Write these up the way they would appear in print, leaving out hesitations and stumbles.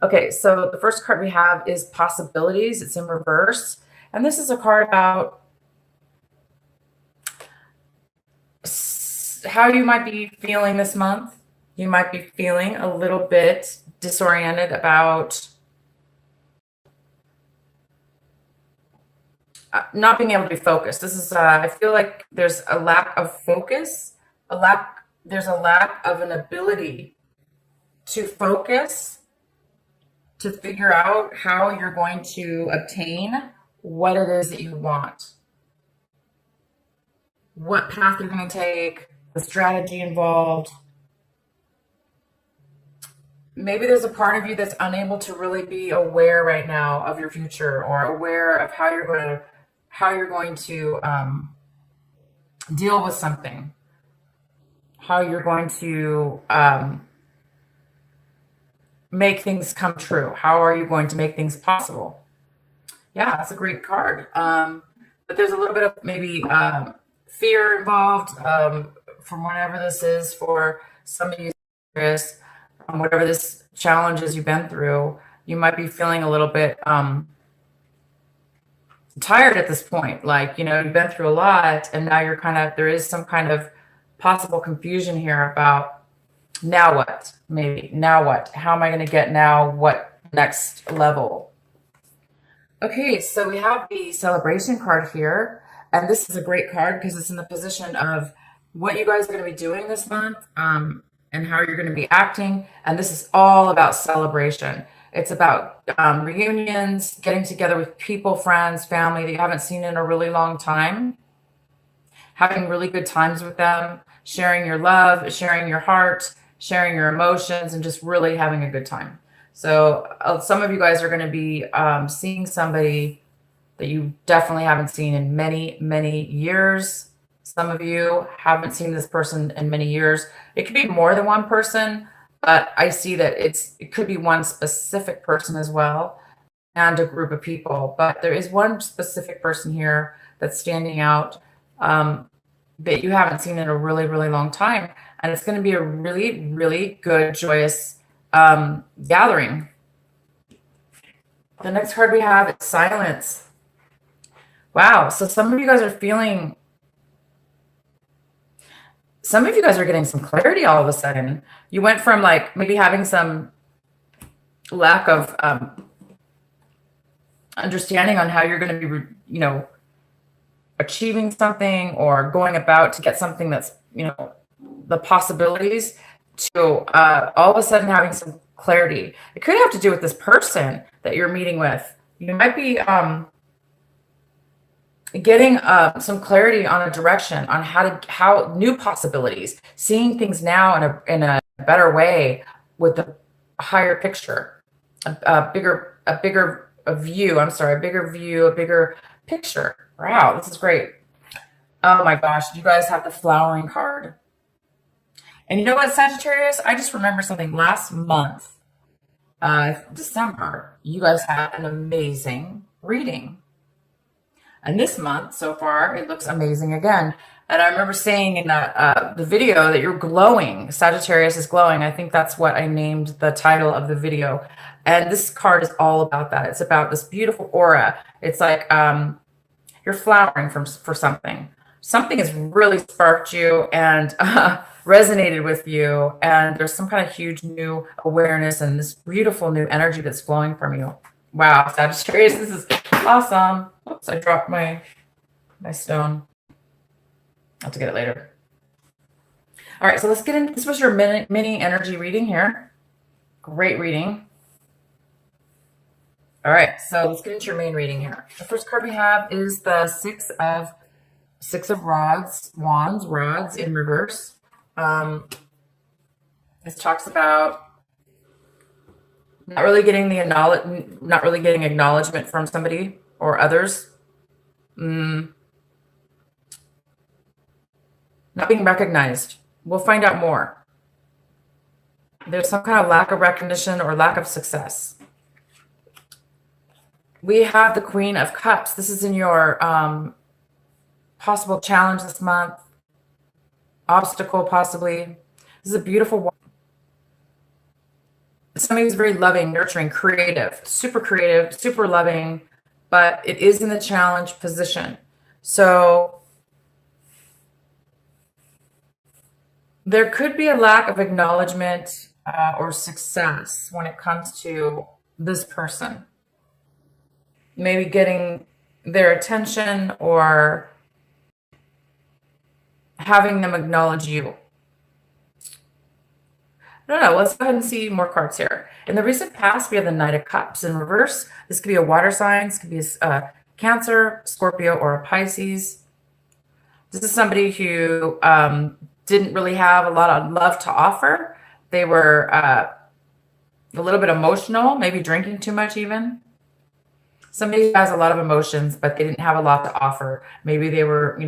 Okay, so the first card we have is possibilities. It's in reverse. And this is a card about how you might be feeling this month. You might be feeling a little bit disoriented about not being able to be focused. This is, I feel like there's a lack of focus, there's a lack of an ability to focus, to figure out how you're going to obtain what it is that you want, what path you're going to take, the strategy involved. Maybe there's a part of you that's unable to really be aware right now of your future, or aware of how you're going to deal with something, how you're going to make things come true. How are you going to make things possible? Yeah, that's a great card. But there's a little bit of maybe fear involved from whatever this is for some of you. Whatever this challenges you've been through, you might be feeling a little bit tired at this point. Like, you've been through a lot, and now there is some kind of possible confusion here about now what, maybe now what, how am I going to get now what next level? Okay, so we have the celebration card here, and this is a great card because it's in the position of what you guys are going to be doing this month, and how you're going to be acting. And this is all about celebration. It's about reunions, getting together with people, friends, family that you haven't seen in a really long time, having really good times with them, sharing your love, sharing your heart, sharing your emotions, and just really having a good time. So some of you guys are going to be seeing somebody that you definitely haven't seen in many, many years. Some of you haven't seen this person in many years. It could be more than one person, but I see that it could be one specific person as well, and a group of people. But there is one specific person here that's standing out that you haven't seen in a really, really long time. And it's going to be a really, really good, joyous gathering. The next card we have is silence. Wow. So some of you guys are getting some clarity all of a sudden. You went from like maybe having some lack of understanding on how you're going to be, achieving something or going about to get something that's, the possibilities, to all of a sudden having some clarity. It could have to do with this person that you're meeting with. You might be getting some clarity on a direction on how new possibilities, seeing things now in a better way, with a higher picture, a bigger view. I'm sorry, a bigger view, a bigger picture. Wow, this is great. Oh my gosh, you guys have the flowering card. And you know what, Sagittarius? I just remember something last month, December. You guys had an amazing reading. And this month, so far, it looks amazing again. And I remember saying in the video that you're glowing. Sagittarius is glowing. I think that's what I named the title of the video. And this card is all about that. It's about this beautiful aura. It's like you're flowering for something. Something has really sparked you and resonated with you. And there's some kind of huge new awareness and this beautiful new energy that's flowing from you. Wow, Sagittarius, this is awesome. Oops, I dropped my stone. I'll have to get it later. All right, so let's get into this. Was your mini energy reading here. Great reading. All right, so let's get into your main reading here. The first card we have is the Six of Wands in reverse. This talks about not really getting acknowledgement from somebody or others. Not being recognized. We'll find out more. There's some kind of lack of recognition or lack of success. We have the Queen of Cups. This is in your possible challenge this month. Obstacle, possibly. This is a beautiful one. somebody who's very loving, nurturing, creative, super loving, but it is in the challenge position. So there could be a lack of acknowledgement or success when it comes to this person. Maybe getting their attention or having them acknowledge you. I don't know. Let's go ahead and see more cards here. In the recent past, we have the Knight of Cups in reverse. This could be a water sign. This could be a Cancer, Scorpio, or a Pisces. This is somebody who didn't really have a lot of love to offer. They were a little bit emotional, maybe drinking too much even. Somebody who has a lot of emotions, but they didn't have a lot to offer. Maybe they were,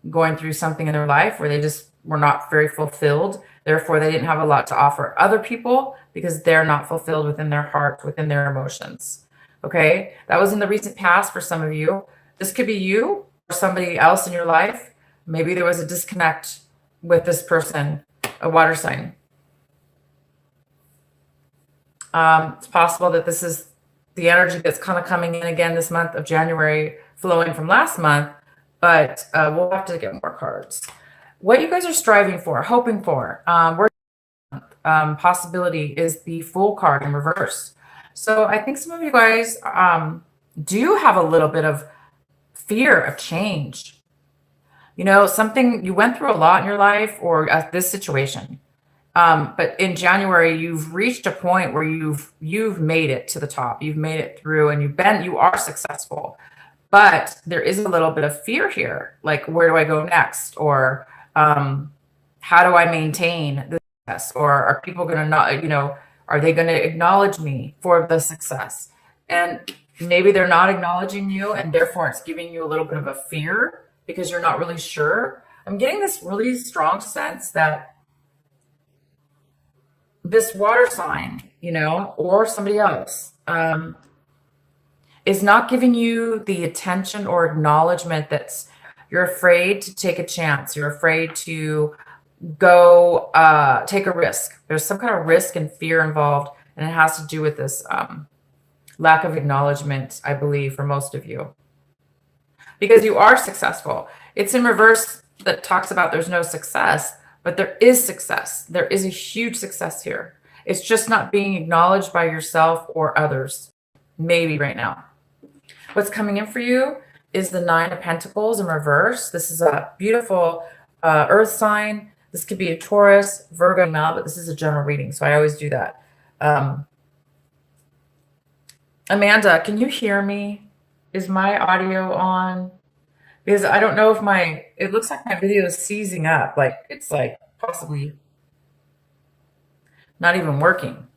going through something in their life where they just were not very fulfilled. Therefore, they didn't have a lot to offer other people because they're not fulfilled within their heart, within their emotions. Okay, that was in the recent past for some of you. This could be you or somebody else in your life. Maybe there was a disconnect with this person, a water sign. It's possible that this is the energy that's kind of coming in again this month of January, flowing from last month, but we'll have to get more cards. What you guys are striving for, hoping for, possibility is the Fool card in reverse. So I think some of you guys do have a little bit of fear of change. Something you went through a lot in your life or this situation. But in January, you've reached a point where you've made it to the top. You've made it through and you are successful. But there is a little bit of fear here. Like, where do I go next? Or how do I maintain the success? Or are people going to not, are they going to acknowledge me for the success? And maybe they're not acknowledging you, and therefore it's giving you a little bit of a fear because you're not really sure. I'm getting this really strong sense that this water sign, or somebody else, is not giving you the attention or acknowledgement you're afraid to take a chance. You're afraid to go take a risk. There's some kind of risk and fear involved, and it has to do with this lack of acknowledgement, I believe, for most of you. Because you are successful. It's in reverse that talks about there's no success, but there is success. There is a huge success here. It's just not being acknowledged by yourself or others, maybe right now. What's coming in for you is the Nine of Pentacles in reverse. This is a beautiful earth sign. This could be a Taurus, Virgo, now, but this is a general reading, so I always do that. Amanda, can you hear me? Is my audio on? Because I don't know if it looks like my video is seizing up. Like, it's like possibly not even working.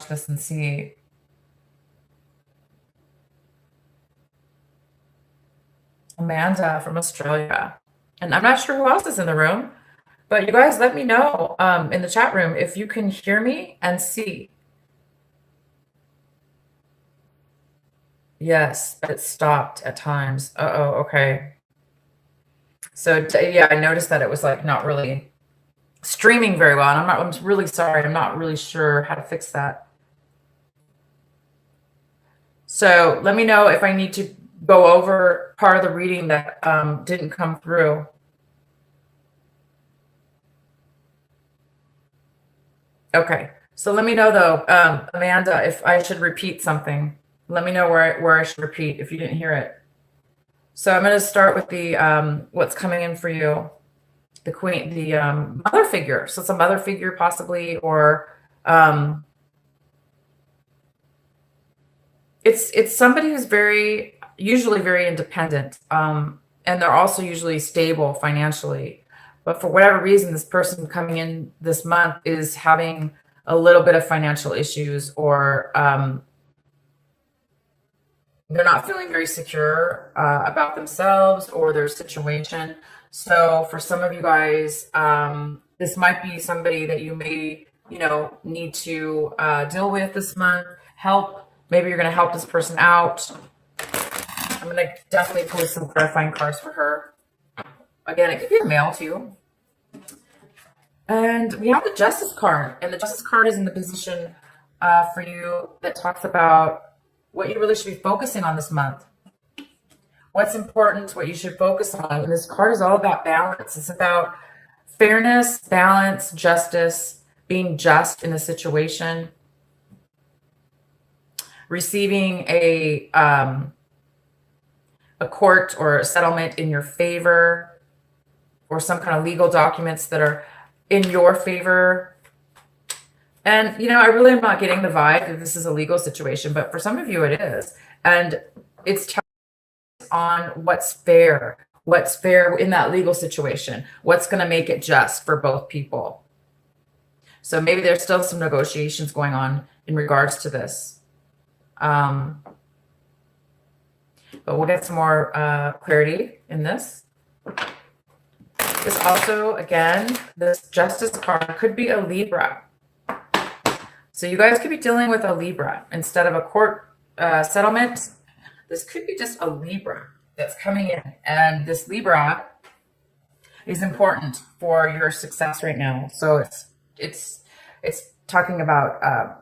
This and see. Amanda from Australia. And I'm not sure who else is in the room, but you guys let me know in the chat room if you can hear me and see. Yes, but it stopped at times. Uh-oh, okay. So yeah, I noticed that it was like not really streaming very well. And I'm really sorry. I'm not really sure how to fix that. So let me know if I need to go over part of the reading that didn't come through. Okay, so let me know though, Amanda, if I should repeat something. Let me know where I should repeat if you didn't hear it. So I'm going to start with the what's coming in for you, the queen, the mother figure. So it's a mother figure possibly, or it's somebody who's usually very independent, and they're also usually stable financially. But for whatever reason, this person coming in this month is having a little bit of financial issues, or they're not feeling very secure about themselves or their situation. So for some of you guys, this might be somebody that you may, need to deal with this month. Help. Maybe you're going to help this person out. I'm going to definitely pull some clarifying cards for her. Again, it could be a male too. And we have the Justice card. And the Justice card is in the position for you that talks about what you really should be focusing on this month. What's important, what you should focus on. And this card is all about balance. It's about fairness, balance, justice, being just in a situation, receiving a court or a settlement in your favor, or some kind of legal documents that are in your favor. And, you know, I really am not getting the vibe that this is a legal situation, but for some of you it is. And it's on what's fair in that legal situation, what's going to make it just for both people. So maybe there's still some negotiations going on in regards to this. But we'll get some more clarity in this. This also, again, this Justice card could be a Libra. So you guys could be dealing with a Libra instead of a court settlement. This could be just a Libra that's coming in. And this Libra is important for your success right now. So it's talking about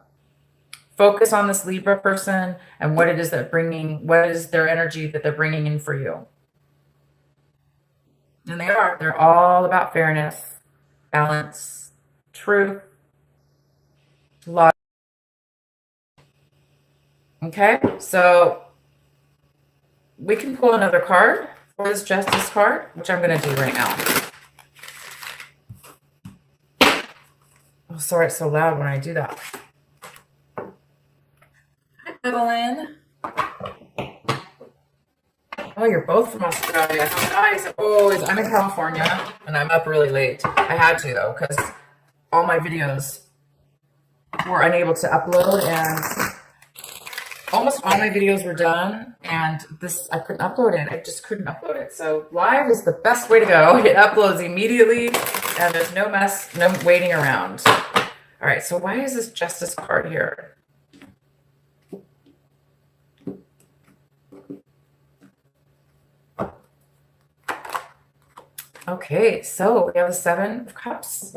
focus on this Libra person and what it is what is their energy that they're bringing in for you. And they're all about fairness, balance, truth, love. Okay, so we can pull another card for this Justice card, which I'm going to do right now. Oh, sorry, it's so loud when I do that. Hi, Evelyn. Oh, you're both from Australia. How nice. Always. I'm in California, and I'm up really late. I had to, though, because all my videos were unable to upload, and almost all my videos were done, and I couldn't upload it. I just couldn't upload it. So live is the best way to go. It uploads immediately, and there's no mess, no waiting around. All right, so why is this Justice card here? Okay, so we have the Seven of Cups.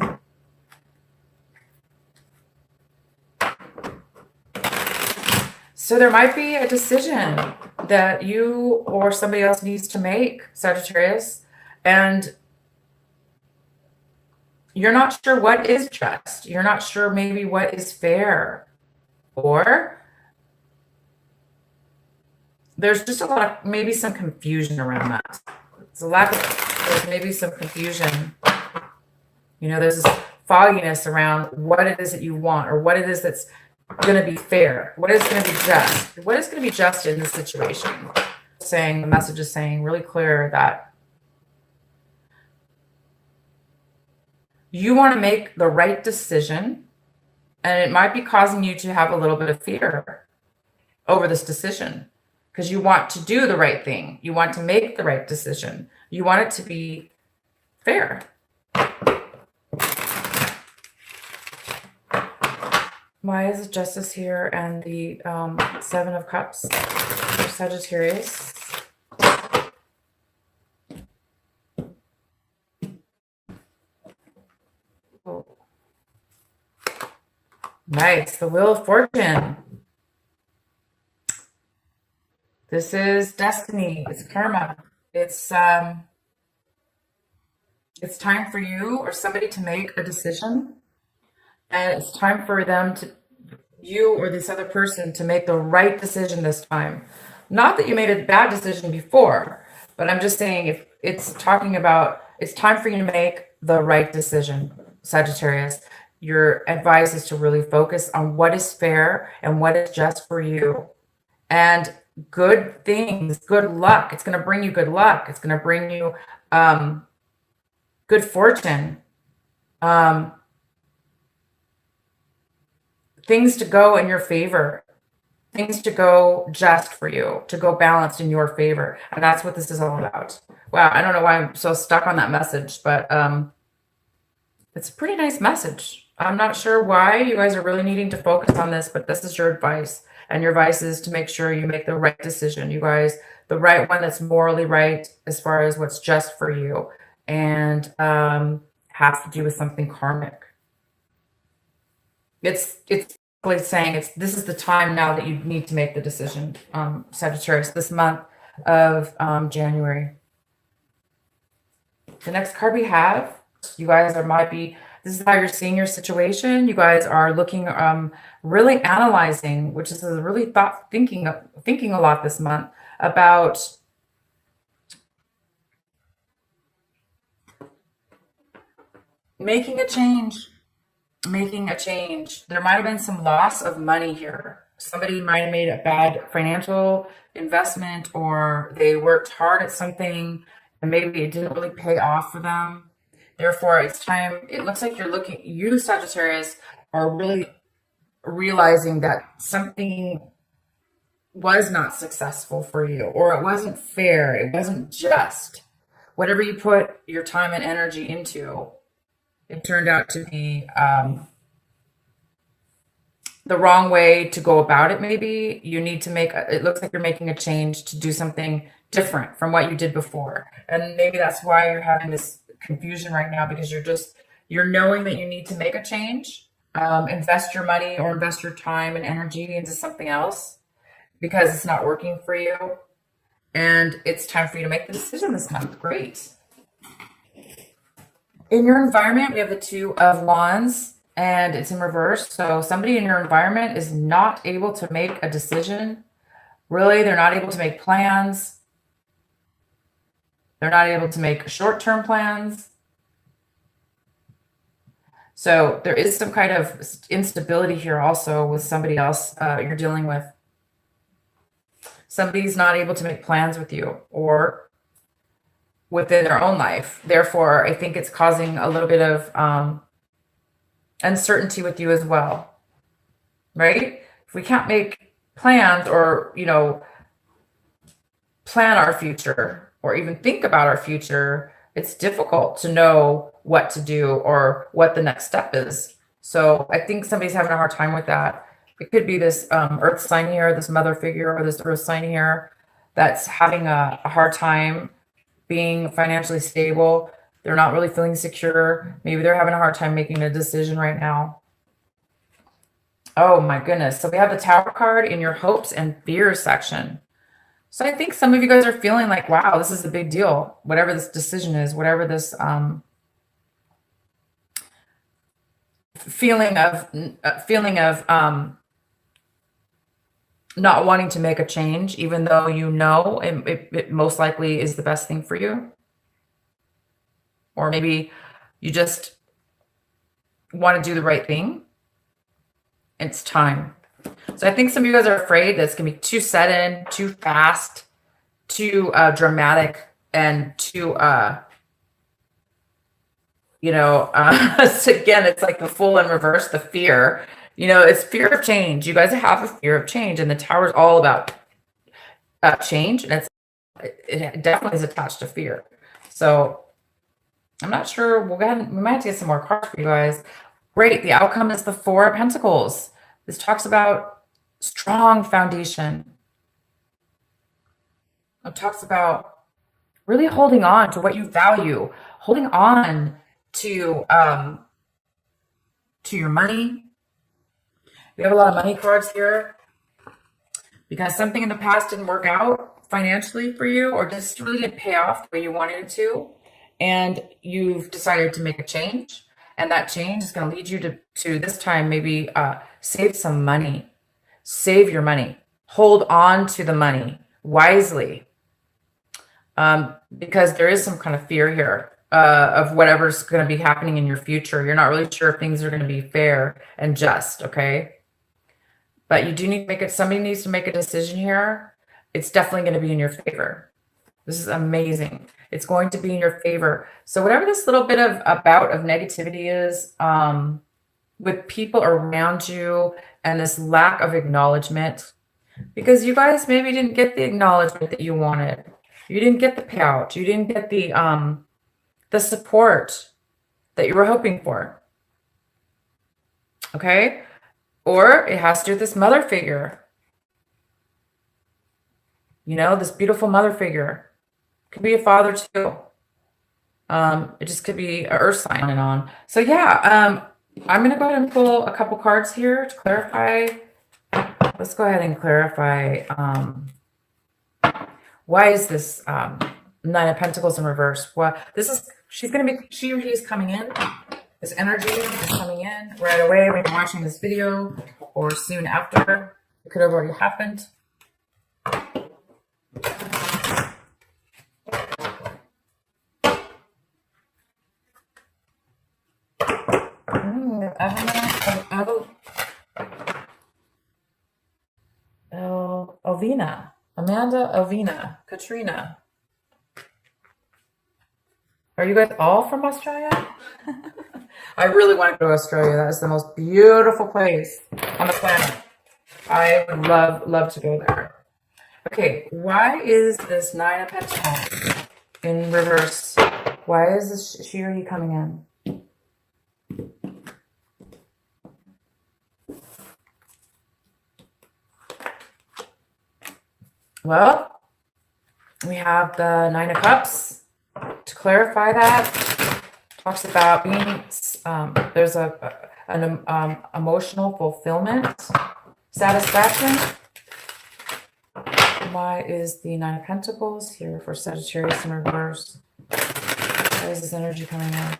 So there might be a decision that you or somebody else needs to make, Sagittarius, and you're not sure what is just. You're not sure maybe what is fair, or there's just a lot of maybe some confusion around that. There's maybe some confusion. You know, there's this fogginess around what it is that you want, or what it is that's going to be fair, what is going to be just, what is going to be just in this situation. The message is saying really clear that you want to make the right decision, and it might be causing you to have a little bit of fear over this decision because you want to do the right thing. You want to make the right decision. You want it to be fair. Why is Justice here and the Seven of Cups for Sagittarius? Oh. Nice, the Wheel of Fortune. This is destiny. It's karma. It's time for you or somebody to make a decision. And it's time for you or this other person to make the right decision this time. Not that you made a bad decision before, but I'm just saying if it's talking about, it's time for you to make the right decision, Sagittarius. Your advice is to really focus on what is fair and what is just for you. And good things, good luck. It's going to bring you good luck. It's going to bring you good fortune. Things to go in your favor, things to go just for you, to go balanced in your favor. And that's what this is all about. Wow, I don't know why I'm so stuck on that message, but it's a pretty nice message. I'm not sure why you guys are really needing to focus on this, but this is your advice. and your vices to make sure you make the right decision, you guys, the right one that's morally right as far as what's just for you, and has to do with something karmic. It's like saying this is the time now that you need to make the decision, Sagittarius, this month of January. The next card we have, you guys might be, this is how you're seeing your situation. You guys are looking, really analyzing, which is a really thinking a lot this month about making a change. There might have been some loss of money here. Somebody might have made a bad financial investment, or they worked hard at something and maybe it didn't really pay off for them. Therefore, it's time. It looks like you, Sagittarius, are really realizing that something was not successful for you, or it wasn't fair, it wasn't just. Whatever you put your time and energy into, it turned out to be the wrong way to go about it. Maybe you need to it looks like you're making a change to do something different from what you did before. And maybe that's why you're having this confusion right now, because you're knowing that you need to make a change, invest your money or invest your time and energy into something else because it's not working for you. And it's time for you to make the decision this month. Great. In your environment, we have the Two of Wands, and it's in reverse. So somebody in your environment is not able to make a decision. Really, they're not able to make plans. They're not able to make short-term plans. So there is some kind of instability here also with somebody else you're dealing with. Somebody's not able to make plans with you or within their own life. Therefore, I think it's causing a little bit of uncertainty with you as well, right? If we can't make plans or, plan our future or even think about our future, it's difficult to know what to do or what the next step is. So I think somebody's having a hard time with that. It could be this earth sign here, this mother figure, or this earth sign here that's having a hard time being financially stable. They're not really feeling secure. Maybe they're having a hard time making a decision right now. Oh my goodness. So we have the Tower card in your hopes and fears section. So I think some of you guys are feeling like, wow, this is a big deal. Whatever this decision is, whatever this feeling of not wanting to make a change, even though it most likely is the best thing for you. Or maybe you just want to do the right thing. It's time. So I think some of you guys are afraid that it's going to be too sudden, too fast, too dramatic, and too, so again, it's like the Fool in reverse, the fear. It's fear of change. You guys have a fear of change, and the Tower is all about change, and it definitely is attached to fear. So I'm not sure. We might have to get some more cards for you guys. Great. The outcome is the Four of Pentacles. This talks about strong foundation. It talks about really holding on to what you value, holding on to your money. We have a lot of money cards here because something in the past didn't work out financially for you, or just really didn't pay off the way you wanted it to. And you've decided to make a change. And that change is going to lead you to this time, maybe save some money. Save your money. Hold on to the money wisely. Because there is some kind of fear here of whatever's going to be happening in your future. You're not really sure if things are going to be fair and just, okay? But you do need to make it. Somebody needs to make a decision here. It's definitely going to be in your favor. This is amazing. It's going to be in your favor. So whatever this little bit of a bout of negativity is with people around you and this lack of acknowledgement, because you guys maybe didn't get the acknowledgement that you wanted. You didn't get the payout. You didn't get the support that you were hoping for. Okay? Or it has to do with this mother figure. You know, this beautiful mother figure. Could be a father too. It just could be a earth sign on and on. So yeah, I'm gonna go ahead and pull a couple cards here to clarify. Let's go ahead and clarify why is this Nine of Pentacles in reverse? Well, this is she or he is coming in. This energy is coming in right away when you're watching this video or soon after. It could have already happened. Elvina, Amanda, Elvina, Katrina. Are you guys all from Australia? I really want to go to Australia. That is the most beautiful place on the planet. I would love to go there. Okay, why is this Nine of Pentacles in reverse? Why is this she or he coming in? Well, we have the Nine of Cups. To clarify that, talks about being, there's an emotional fulfillment, satisfaction. Why is the Nine of Pentacles here for Sagittarius in reverse? Why is this energy coming in?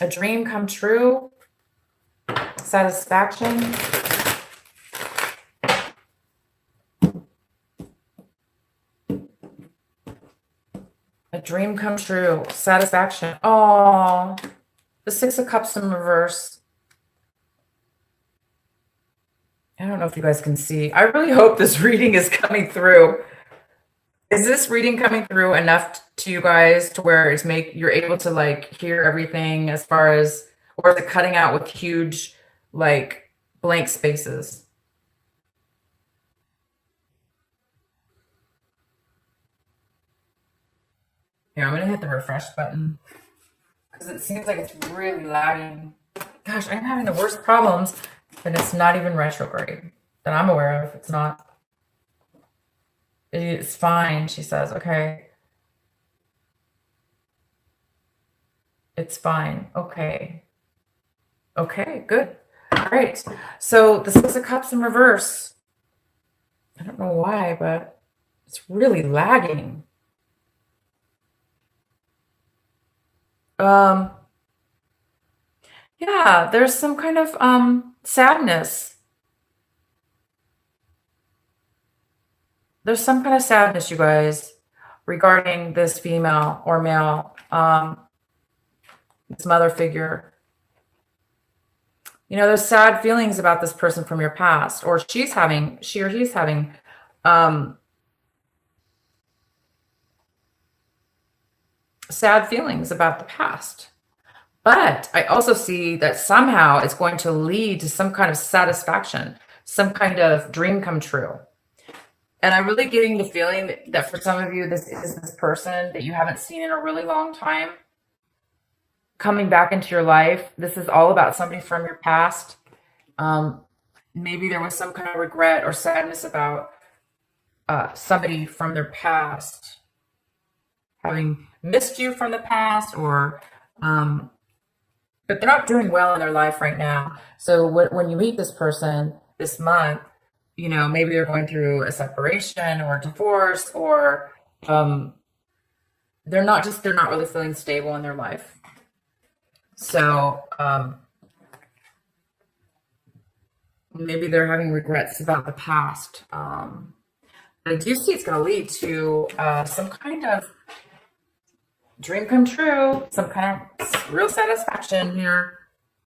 A dream come true, satisfaction. A dream come true, satisfaction. Oh, the Six of Cups in reverse. I don't know if you guys can see. I really hope this reading is coming through. Is this reading coming through enough to you guys to where it's you're able to like hear everything as far as, or is it cutting out with huge like blank spaces? Here, I'm going to hit the refresh button because it seems like it's really lagging. Gosh, I'm having the worst problems, and it's not even retrograde that I'm aware of. It's not. It's fine, she says. Okay. It's fine. Okay. Okay, good. All right. So the Six of Cups in reverse. I don't know why, but it's really lagging. Yeah, there's some kind of sadness. There's some kind of sadness, you guys, regarding this female or male, this mother figure. You know, there's sad feelings about this person from your past, or she or he's having sad feelings about the past. But I also see that somehow it's going to lead to some kind of satisfaction, some kind of dream come true. And I'm really getting the feeling that for some of you, this is this person that you haven't seen in a really long time coming back into your life. This is all about somebody from your past. Maybe there was some kind of regret or sadness about somebody from their past having missed you from the past, or but they're not doing well in their life right now. So when you meet this person this month, you know, maybe they're going through a separation or a divorce, or they're not really feeling stable in their life. So maybe they're having regrets about the past. I do see it's going to lead to some kind of dream come true, some kind of real satisfaction here.